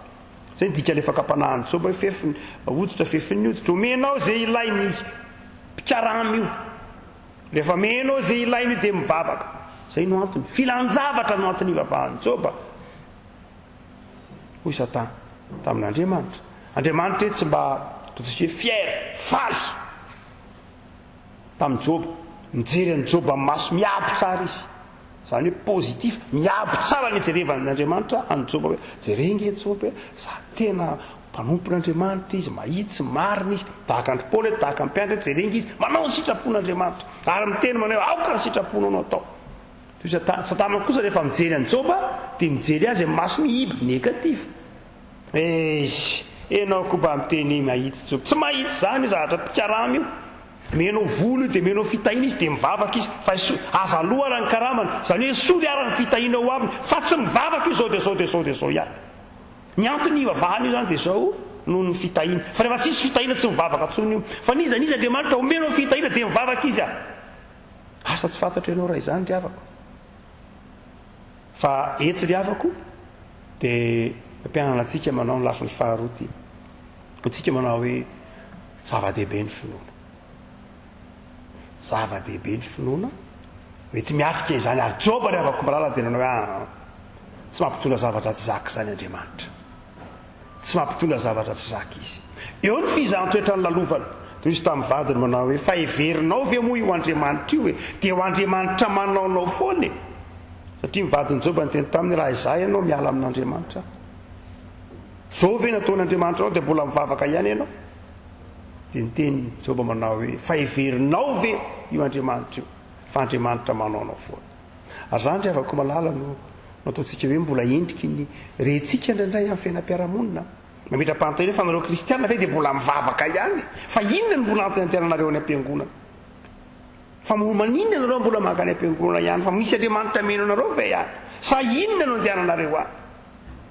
Izay ny dika le fakam-panahany Joba fefiny hoditra fefiny hoditra, menao izay ilainy izy, mpikaramy io. Rehefa menao izay ilainy io dia mivavaka. Izay no antony, filan-javatra no antony ivavahany Joba. Hoy Satana tamin'Andriamanitra. Andriamanitra tsy mba totosie fiera, faly tamin'ny Joba. Mijery an'i Joba maso miabo tsara izy. Izany hoe pozitif, miabo tsara ny jerevan'Andriamanitra an'i Joba hoe jerenge Joba hoe za tena mpanompon'Andriamanitra izy, mahitsy marina izy, tahaka andry Paoly, tahaka ny mpianatra, jerenge izy, manao ny sitrapon'Andriamanitra. Ary miteny manao aoka ny sitraponao no atao. Satana kosa rehefa mijery an'i Joba dia mijery azy maso mihiby negatif. Enao koa mba miteny mahitsy Joba, tsy mahitsy zany io zavatra mpikaramy io. Menao volo io dia menao fitahina izy dia mivavaka izy, fa aza aloha raha ny karamany, izany hoe soly ara ny fitahina ao aminy, fa tsy mivavaka io zao dia zao dia zao dia zao ihany. Ny antony ivavahany io zany dia zao noho ny fitahina. Fa rehefa tsisy fitahina tsy mivavaka tsony io. Fa niza Andriamanitra omenao fitahina dia mivavaka izy asa tsy fantatra ianao raha izany ry havako. Fa eto ry havako dia ampianana antsika manao ny lafiny faharoty, antsika manao hoe zava-dehibe ny finoana. Zava-dehibe ny finoana mety miatrika izany ary Joba ry havako malala dia nanao hoe tsy mampitondra zavatra tsy zaka izany Andriamanitra, tsy mampitondra zavatra tsy zaka izy. Eo ny fizahan-toetra ny lalovana. Dia izy tamin'ny vadiny manao hoe fa heverinao ve moa io Andriamanitra io e, dia ho Andriamanitra manaonao foana e. Satria mivadiny Joba ny teny taminy raha izay ianao miala amin'Andriamanitra zao ve nataon'andriamanitra anao dia mbola mivavaka ihany ianao dia niteny Joba manao hoe fa heverinao ve io andriamanitra io fa andriamanitra manao anao foana ary zany ry avako malala no nataontsika hoe mbola endriky ny rentsika indraindray amin'ny fiainam-piarahamonina mametra-panontany hoe fa nareo kristiana ve dia mbola mivavaka ihany fa inona ny mbola ampianteranareo any am-piangonana fa maninona anareo mbola maka any am-piangonana ihany fa misy andriamanitra meno anareo ve ihany sa inona no andehananareo any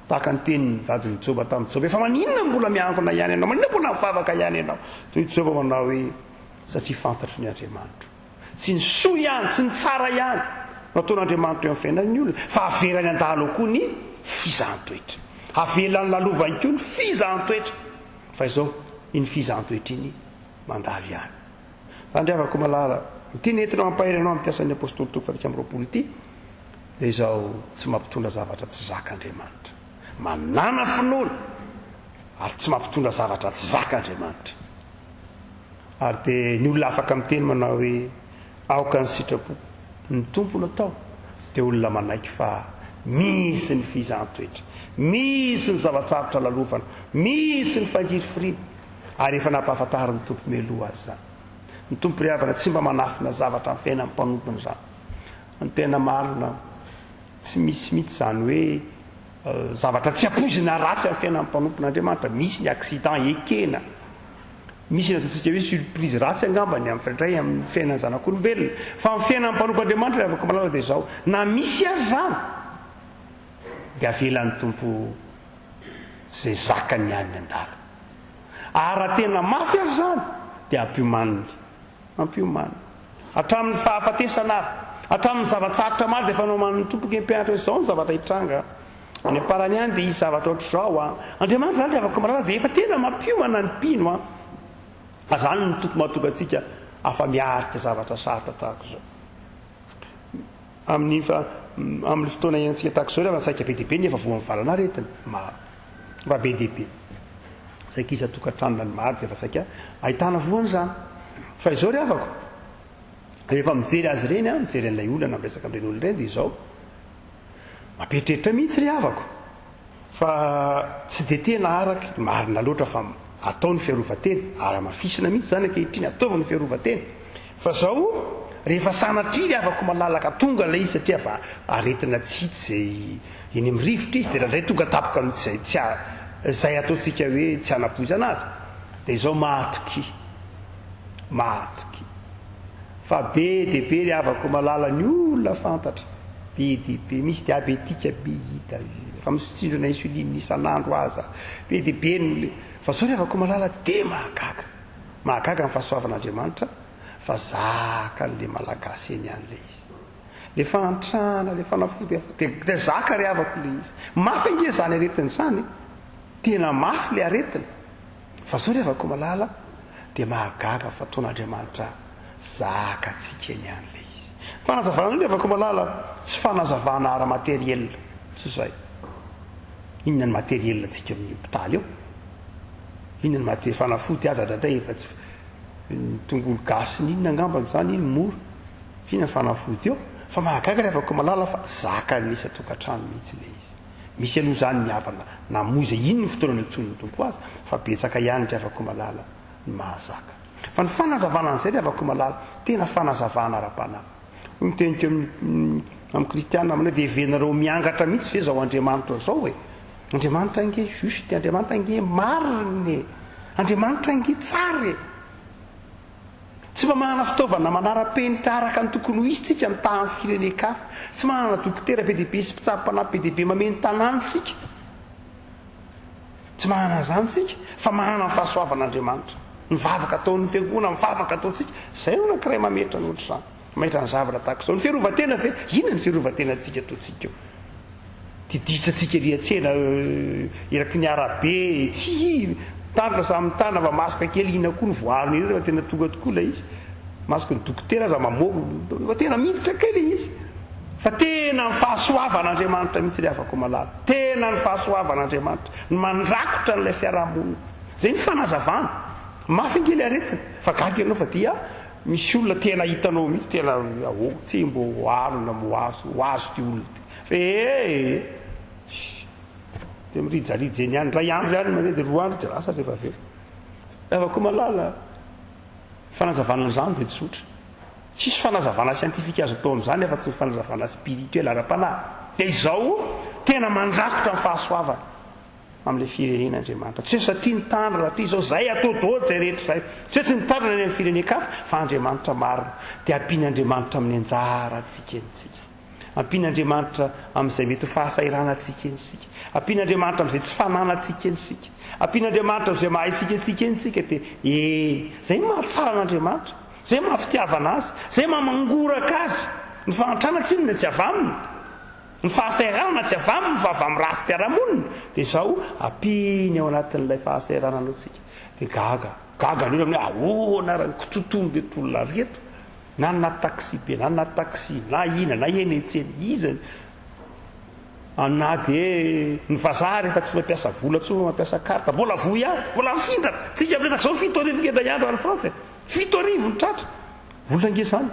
tahaka ny tenyny vadiny Joba tamin'ny Joba fa maninona mbola miankona ihany ianao maninona mbola mivavaka ihany ianao toy Joba manao hoe satria fantatry ny andriamanitra tsy ny soa ihany tsy ny tsara ihany nataon'andriamanitra eo amin'ny fiainan'ny olona fa averany andalo koa ny fizahn-toetra avelany lalovany koa ny fizahn-toetra fa izao iny fizahn-toetra iny mandalo ihany zany ry avako malala teny entinao ampahery anao amin'ny tiasan'ny apôstôly toko 1 ity dia izao tsy mampitondra zavatra tsy zak'andriamanitra manana finoana ary tsy mampitondra zavatra tsy zak'andriamanitra ary dia ny olona afaka miteny manao hoe aoka ny sitrapo ny tompony atao dia olona manaiky fa misy ny fizahn-toetra misy ny zavatsarotra lalovana misy ny fangiry firina ary efa nampahafantarin'ny tompo meloha azy zany ny tompo ry havana tsy mba manafina zavatra amin'ny fiainan'ny mpanompony zany ny tena marina tsy misy mihitsy zany hoe zavatra tsy apoizina ratsy amin'ny fiainan'ny mpanompon'andriamanitra misy ny accident ekena misy nataontsika hoe surprise ratsy angambany amin'ndray amin'ny fiainan'ny zanak'olombelona fa amin'ny fiainan'ny mpanompon'andriamanitra afaka malala dia izao na misy azy zany dia avelan'ny tompo zay zakany ihany ny andala ary raha tena mafy azy zany dia ampiomany hatramin'ny fahafatesana ary hatramin'ny zavatsarotra maro dia fanao man'ny tompoky mpianatra hoe izao ny zavatra hitranga any amparany ihany dia isy zavatra ohatr'izao andriamanitra zany dia afaka malala dia efa tena mampiomana ny mpino zany ny tompo mahatonga antsika afa miarika zavatra sarotra tahaka izao amin'ny fotoana iaintsika tahaka izao rehefa saika be dehibe nefa voa mivalana aretina mba be dehibe saika izy atokantranona ny maro dia efa saika ahitana voany zany fa izao ry avako rehefa mijery azy reny mijery an'ilay olana miresaka amin'ireny olona ireny dia izao mampieritreritra mihitsy ry avako fa tsy dia tena araky marina loatra fa ataony fiarovatena ary mafisina mihitsy zany ankehitriny ataovany fiarovatena fa izao rehefa sanatry ry avako malalaka tonga ilay izy satria fa aretina tsy hitsy zay eny amin'ny rivotra izy dia rahandray tonga tapoka mihitsy zay ataontsika hoe tsy hanapoizana azy dia izao matoky fa be dehibe ry avako malala ny olona fantatra be dehibe misy diabetika be hita fa misitsindrona insuline isan'andro aza be dehibe ny fa zao ry avako malala dia mahagaga ny fahasoavan'andriamanitra fa zaka n'le malagasy eny an'lay izy le fantrana le fanafody dia zaka ry avako le izy mafy ange zany aretina zany tena mafy le aretina fa zao ry avako malala dia mahagaga fa taon'andriamanitra zaka atsika eny an'lay izy fanazavana io ry avako malala tsy fanazavana ara-materiel tsy zay inona ny materiel atsika amin'ny hopitaly eo inona ny fanafody aza drandray efa tsy tongolo gasy ny inona angamba zany iny mora inona ny fanafody eo fa mahagaga ry avako malala fa zaka nisy atokantrano mihitsy le izy misy aloha zany miavana namoiza ino ny fotoana nitsony ny tompo azy fa betsaka ihany ry avako malala ny mahazaka fa ny fanazavana an'izay ry avako malala tena fanazavana ara-panahy mitenika amin'ny kristianina amina dia evenareo miangatra mihitsy ve zao andriamanitra zao hoe andriamanitra ange juste andriamanitra ange marine andriamanitra ange tsara tsy mba manana fitaovana manara-penitra araka ny tokony ho izy tsika mitahan'ny firenen-kafa tsy manana dokotera be dehibe sy mpitsapanahy be dehibe mameno tanàny sika tsy manana zany tsika fa manana ny fahasoavan'andriamanitra mivavaka ataon'ny fiangonana mivavaka ataontsika zay no nankiray mametra ny ohatr'izany mahitra ny zavatra tahaka izao ny fiarovatena ve inona ny fiarovatena antsika ataontsika eo tiditra atsika riatsena eraky ny arabe tsy tandrina samy tana fa masika kely ina koa ny voariny iny rehefa tena tonga tokoa ilay izy masika ny dokotera aza mamoko fa tena miditra kely izy fa tena ny fahasoavan'andriamanitra mihitsy ry afako malala tena ny fahasoavan'andriamanitra ny mandrakotra n'ilay fiarahamonina zay ny fanazavana mafy angely aretina fa gaga ianao fa dia misy olona tena hitanao mihitsy tena tsy mbo arona moazo ty olona ty fa mirijarijeny ihany ray andro ihany mandeha dia 2 andro dia lasa rehefa very rehefa koa malala fanazavana an'izany dia tsotra tsisy fanazavana sientifika azo atao amin'izany efa tsy fanazavana spirituel ara-panahy dia izao tena mandrakotra amin'ny fahasoavana amin'ilay firenen'Andriamanitra tsy hoe satria nitandrina atria izao zay atao daholo rehetra zay tsy hoe tsy nitandrina any amin'ny firenen-kafa fa Andriamanitra marina dia ampian'Andriamanitra amin'ny anjara antsika entsika ampian'Andriamanitra amin'izay mety fahasairana antsika entsika ampian'Andriamanitra amin'izay tsy fanana antsika entsika ampian'Andriamanitra amin'izay mahay isika entsika entsika dia zay mahatsara an'Andriamanitra zay mahafitiavana azy zay mamangoraka azy ny fahantrana tsy inona tsy avy aminy ny fahasairana tsy avy aminy fa avy amin'ny rafim-piarahamonina dia izao ampiny ao anatin'ilay fahasairana antsika dia gaga ny olona ahoana raha tontolo dia tolona reto na taxi be na taxi na ina na enetseny izany na dia ny vazaha rehefa tsy mampiasa vola tsoa mampiasa karta mbola voy ihany mbola mifindrana tsika miresaka izao 7 arivo ngeda ihany any Frantsa 7 arivo ny tratra vola ngezany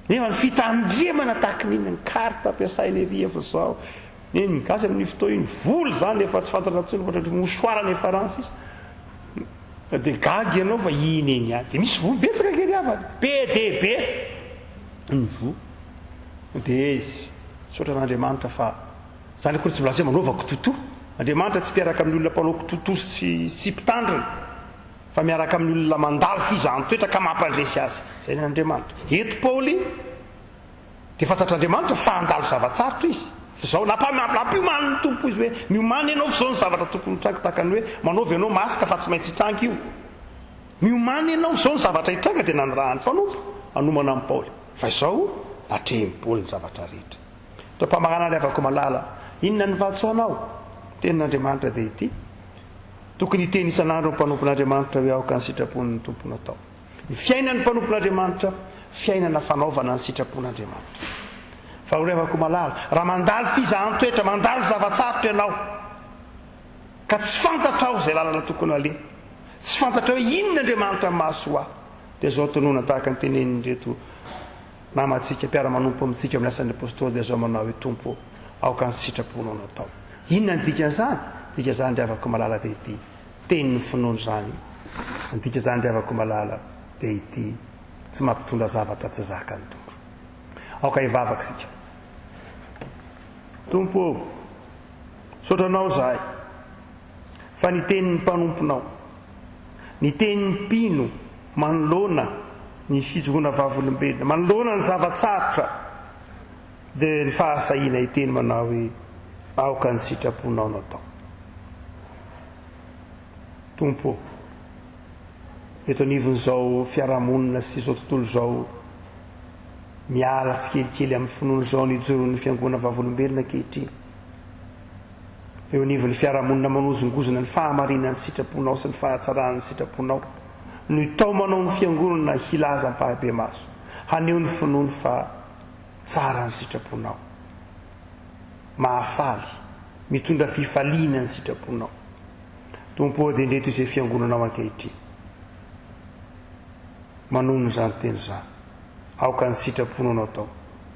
nefa ny fitandremana tahaka n'iny ny karta ampiasainy ery efa zao ny gasy amin'ny fotoa iny vola zany efa tsy fantatra tsony ohatran'ny mosoarany Faransa izy dia gagy ianao fa iny eny ihany dia misy vola betsaka kely avany be dia be ny vola dia izy sotra n'Andriamanitra fa zany akory tsy milaza hoe manaovako tontolo Andriamanitra tsy mpiaraka amin'ny olona mpanao tontolo sy mpitandrina fa miaraka amin'ny olona mandalo fizahn-toetra ka mampandresy azy zay n'Andriamanitra eto Paoly dia fantatr'Andriamanitra fa handalo zavatsarotra izy fa zao nampioman'ny tompo izy hoe miomany ianao fa zao ny zavatra tokony hitranga tahaka ny hoe manaovy ianao masika fa tsy maintsy hitranga io miomany ianao zao ny zavatra hitranga dia nanirahany fanompo anomana amin'ny Paoly fa izao atrehiny Paoly ny zavatra rehetra toam-pamarana ny avako malala inona ny vatsoanao tenin'Andriamanitra dia ity tokony hiteny isan'andro ny mpanompon'Andriamanitra hoe aoka ny sitrapon'ny tompony atao ny fiainan'ny mpanompon'Andriamanitra fiainana fanaovana ny sitrapon'Andriamanitra fa orevako malala raha mandalo fizahn-toetra mandalo zavatsarotra ianao ka tsy fantatra ao zay lalana tokony aleha tsy fantatra hoe inona Andriamanitra ny mahasoa dia zao tonona tahaka ny teneniny reto namantsika mpiara-manompo amintsika amin'ny asan'ny apôstôly dia zao manao hoe tompo aoka ny sitraponao natao inona ny dikan'izany dika zany riavako malala dia ity tenin'ny finoany zany ny dika zany riavako malala dia ity tsy mampitondra zavatra tsy zaka ny tompo aoka hivavaka sika tompo sotranao zahay fa ny tenin'ny mpanomponao ny tenin'ny mpino manoloana ny fijoroana vavolombelona manoloana ny zavatsarotra dia ny fahasahiana hiteny manao hoe aoka ny sitraponao natao tompo eto anivon'izao fiarahamonina sy izao tontolo izao miala tsikelikely amin'ny finoana izao ny ijoroan'ny fiangonana vavolombelona ankehitriny eo anivon'ny fiarahamonina manozongozona ny fahamarinan'ny sitraponao sy ny fahatsaran'ny sitraponao no itao manao ny fiangonana hilaza mpahabe maso haneho ny finoany fa tsara ny sitraponao mahafaly mitondra fifaliana ny sitraponao tompo dia ndreto izay fiangonanao ankehitriny manono izany teny izany aoka ny sitraponao tao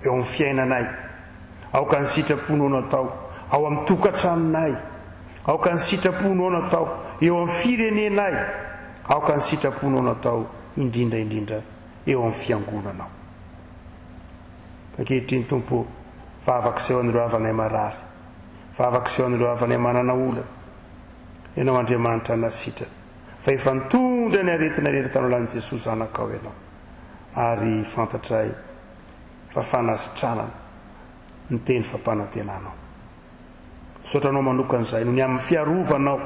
eo amin'ny fiainanay aoka ny sitraponao tao ao amin'ny tokantranonay aoka ny sitraponao tao eo amin'ny firenenay aoka ny sitraponao tao indrindra eo amin'ny fiangonanao ankehitriny tompo vavak'izao an'ireo havanay marary vavak'izao an'ireo havanay manana olana ianao Andriamanitra nasitrana fa efa nitondra ny aretina rehetra tanao lan'i Jesosy zanakao ianao ary fantatray fa fanasitranana ny teny fampanantenanao sotranao manokan'izay no ny amin'ny fiarovanao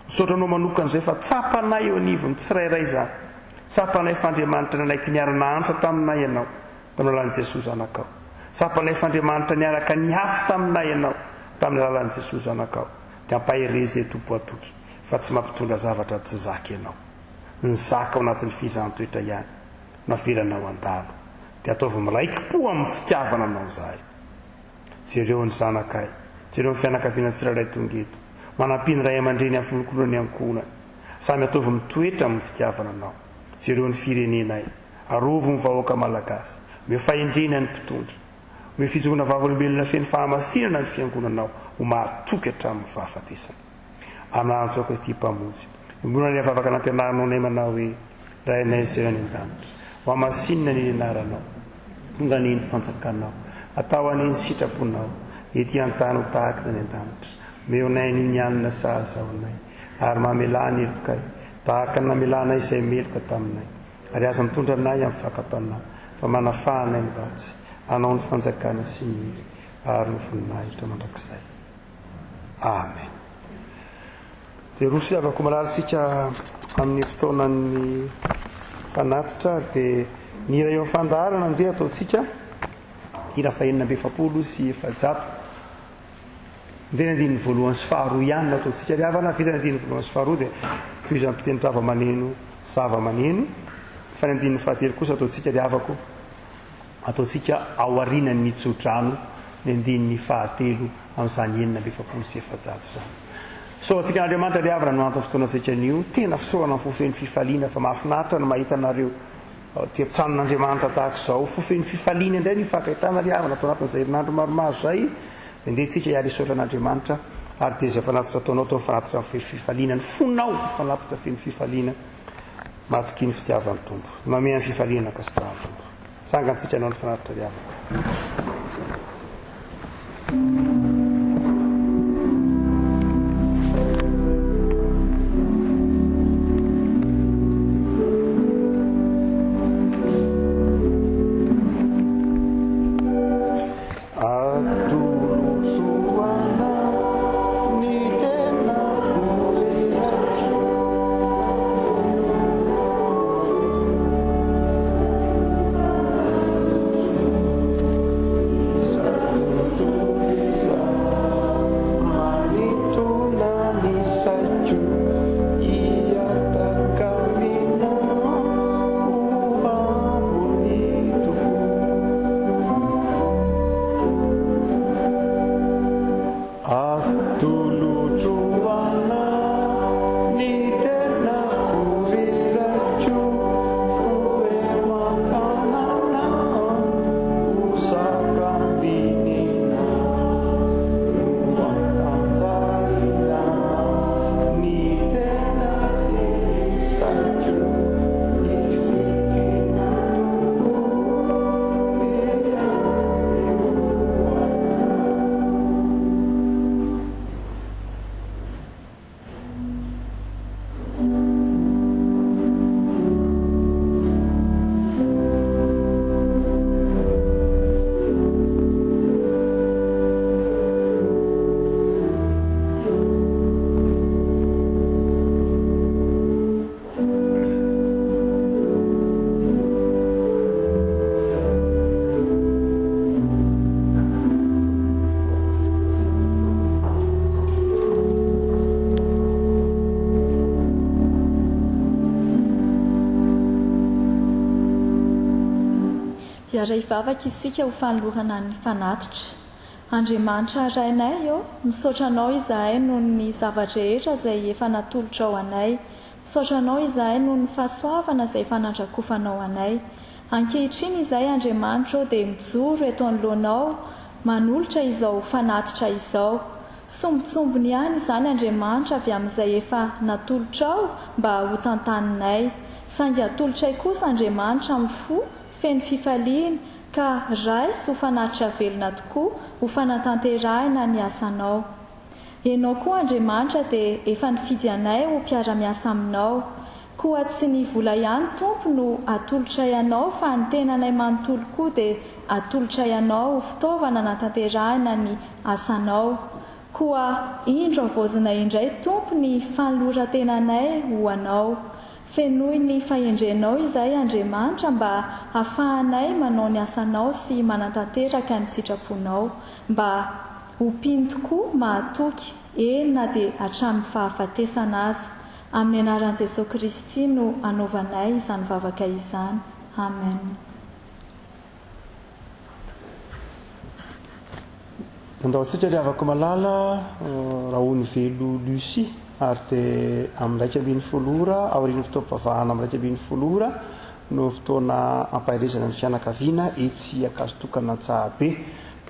sotranao manokan'izay fa tsapanay eo anivony tsirairay zany tsapanay f'Andriamanitra nanaiky niarana antra taminay ianao tanao lan'i Jesosy zanakao tsapanay f'Andriamanitra niaraka niafy taminay ianao tamin'ny lalan'i Jesosy zanakao dia ampaherezy tompo atoky fa tsy mampitondra zavatra tsy zaka ianao ny zaka ao anatin'ny fizahn-toetra ihany navelanao andalo dia ataovy miraiki-po amin'ny fitiavana anao zahay jereo ny zanakay jereo ny fianakaviana tsirairay tongeto manampiny ray aman-dreny amin'ny filokolony ankohonany samy ataovy mitoetra amin'ny fitiavana anao jereo ny firenenay arovo ny vahoaka malagasy meo fahendrena ny mpitondra fijona vavolombelona feny fahamasinana ny fiangonanao ho mahatoky hatramin'ny fahafatesana amin'n'andro ty mpamonjy mbona ny afavaka nampianaranao nay manao hoe rainay zay any an-danitra ho amasinina ny anaranao tonga niny fanjakanao atao aniny sitraponao ety an-tany ho tahaka ny an-danitra meonay ny nianina sahazaonay ary mamelany elokay tahaka namelanay izay meloka taminay ary aza mitondra anay amin'ny fakapanahy fa manafahanay ny ratsy anao ny fanjakana sy miry ary no voninahitra mandrakizay amen. Dia rosy avako malalantsika amin'ny fotoanan'ny fanatitra ary dia nira eo fandaharana andeha ataontsika hira fahenina amby 700 ndeny andininy voalohany sy faharoa ihany ataontsika ry havana vita ny andininy voalohany sy faharoa dia toizan'ny mpiteny zava-maneno zava-maneno fa ny andininy fahatelo kosa ataontsika ry havako ataontsika ao arinany nitsodrano ny andininy fahatelo amin'izany enina amby 700 zany. So atsika n'Andriamanitra ry havana no antony fotoanantsika anio tena fisoana ny fofeny fifaliana fa mahafinaritra no mahita anareo tiapitsanon'Andriamanitra tahaka izao fofeny fifaliana indray ny fankahitana ry havana atao anatin'izay herinandro maromaro zay ndehantsika hiary isotra an'Andriamanitra ary dia izay fanatitra ataonao atao fanatitra feny fifaliana ny fonao fanatitra feny fifaliana matoky ny fitiavan'ny tompo mamea ny fifaliana kasitahan'ny tompo sangantsika anao ny fanatitra ry havana. Ray vavaka isika ho fanolorana ny fanatitra. Andriamanitra rainay eo, misaotra anao izahay noho ny zavatra rehetra izay efa natolotra ao anay. Misaotra anao izahay noho ny fahasoavana izay efa nandrakofanao anay. Ankehitriny izahay Andriamanitra dia mijoro eto anoloanao, manolotra izao fanatitra izao. Sombitsombony ihany izany Andriamanitra avy amin'izay efa natolotra ao mba ho tantaninay. Saingy atolotray kosa Andriamanitra amin'ny fo feny fifaliana ka raisy ho fanatitra velona tokoa ho fanatanterahina ny asanao. Enao koa Andriamanitra dia efa nifidy anay ho mpiara-miasa aminao. Koa tsy ny vola ihany tompo no atolotra ianao fa ny tenanay manontolo koa dia atolotra ianao ho fitaovana natanterahina ny asanao. Koa indro avozina indray tompo ny fanolora-tenanay ho anao. Fenoy ny fahendrenao izay Andriamanitra mba hafahanay manao ny asanao sy manatanteraka ny sitraponao mba ho pino tokoa mahatoky na dia hatramin'ny fahafatesana azy. Amin'ny anaran'i Jesosy Kristy no anaovanay izany vavaka izany. Amen. Andaontsika ry havako malala Raony Velo Lucie ary dia amin'ny 1:10 aorian'ny fotoam-pivavahana amin'ny 1:10 no fotoana ampahirizana ny fianakaviana etsy Akazotokana Antsahabe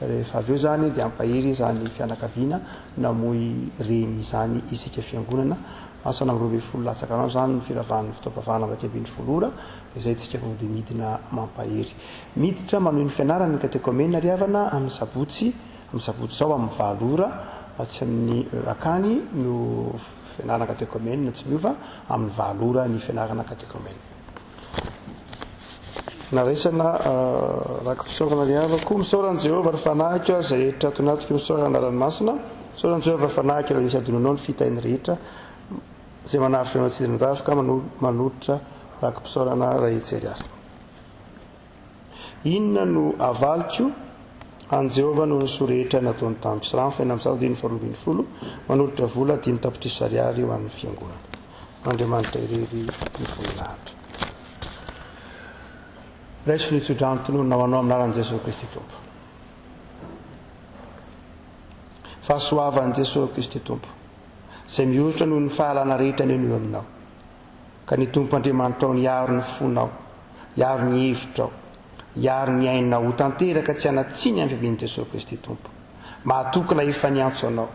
rehefa avy eo zany dia ampahiry zany fianakaviana namoy reny zany isika fiangonana asana am'roabe folo latsaka anao zany ny firavahan'ny fitaopavahana vakebiny folora izay tsika vao de midina mampahery miditra manohy ny fianarana ny katekomena ry havana amin'ny sabotsy zao amin'ny valora tsy amin'ny akany no fianarana katekomena tsy miova amin'ny valora ny fianarana katekomena naraisana rakifisaorana ry havako misaoran' Jehova ry fanahiko a zay etra tonatiko misaorana ranomasina misaoran' Jehova ry fanahiko raha misy adonanao ny fitainy rehetra zay manavitra anao tsy dinodavika manototra rakim-pisaorana raha etsery azy inona no avaliko an Jehova no nysorehetra nataony tamin'ny Pisaramo faina amin'ny salodiny faharoabiny folo manolotra vola 5 tapitrisa ariary ho an'ny fiangonana Andriamanitra irery ny voninahitra raiso ny tsodrano tononona ho anao aminaran'i Jesosy Kristy Tompo fahasoavan'i Jesosy Kristy Tompo izay mihosotra noho ny fahalana rehetra ny eo aminao ka ny Tompo Andriamanitra ao ny aro ny fonao iaro ny hevitrao iaro ny ainao ho tanteraka tsy anatsiny amin'ny fiavian'i Jesosy Kristy Tompo mahatokana efa niantso anao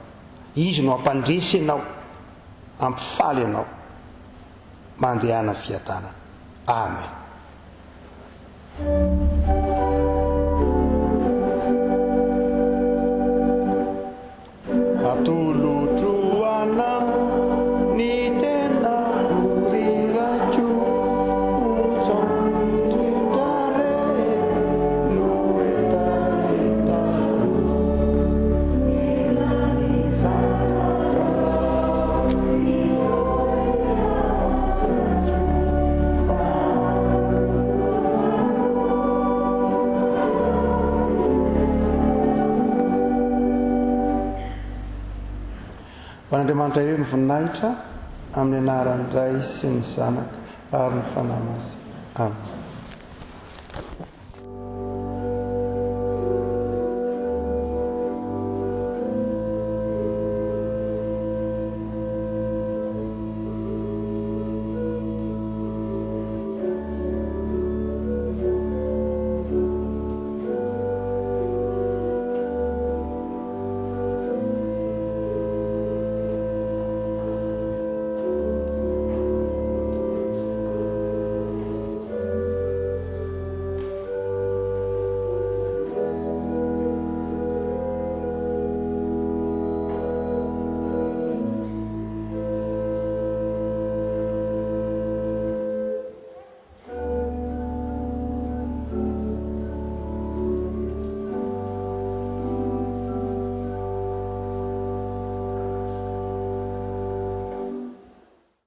izy no ampandresy anao ampifaly anao mandehana fiatana amen atolotro ny tena orirako sonitritare no etaetako sanaka Andriamanitra ireo ny voninahitra amin'ny anaran'ny Ray sy ny Zanaka ary ny fanahy masina. Amen.